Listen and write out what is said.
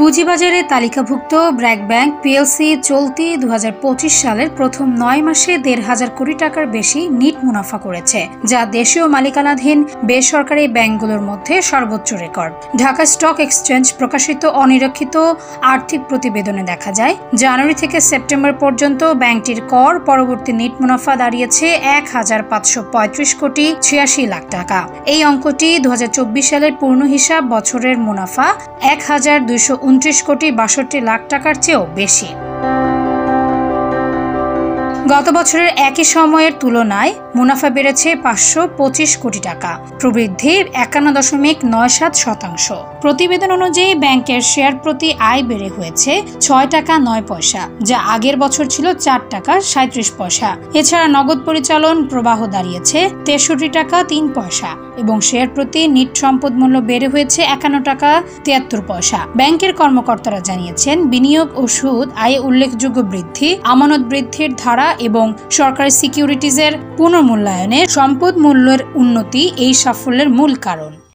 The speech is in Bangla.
পুঁজিবাজারে তালিকাভুক্ত ব্র্যাক ব্যাংক পিএলসি চলতি 2025 সালের প্রথম 9 মাসে 1,500 কোটি টাকার বেশি নিট মুনাফা করেছে, যা দেশীয় মালিকানাধীন বেসরকারি ব্যাংকগুলোর মধ্যে সর্বোচ্চ রেকর্ড। ঢাকা স্টক এক্সচেঞ্জ প্রকাশিত অনিরীক্ষিত আর্থিক প্রতিবেদনে দেখা যায়, জানুয়ারি থেকে সেপ্টেম্বর পর্যন্ত ব্যাংকটির কর পরবর্তী নিট মুনাফা দাঁড়িয়েছে 1,535 কোটি 86 লাখ টাকা। এই অঙ্কটি 2024 সালের পূর্ণ হিসাব বছরের মুনাফা 1,229 কোটি 62 লাখ টাকার চেয়েও বেশি। গত বছরের একই সময়ের তুলনায় মুনাফা বেড়েছে 525 কোটি টাকা, প্রবৃদ্ধি 51.97%। প্রতিবেদন অনুযায়ী ব্যাংকের শেয়ার প্রতি আয় বেড়ে হয়েছে 6 টাকা 9 পয়সা, যা আগের বছর ছিল 4 টাকা 37 পয়সা। এছাড়া নগদ পরিচালন প্রবাহ দাঁড়িয়েছে 63 টাকা 3 পয়সা এবং শেয়ার প্রতি নিট সম্পদ মূল্য বেড়ে হয়েছে 51 টাকা 73 পয়সা। ব্যাংকের কর্মকর্তারা জানিয়েছেন, বিনিয়োগ ও সুদ আয়ে উল্লেখযোগ্য বৃদ্ধি, আমানত বৃদ্ধির ধারা এবং সরকারি সিকিউরিটিজের পুনর্মূল্যায়নে সম্পদ মূল্যের উন্নতি এই সাফল্যের মূল কারণ।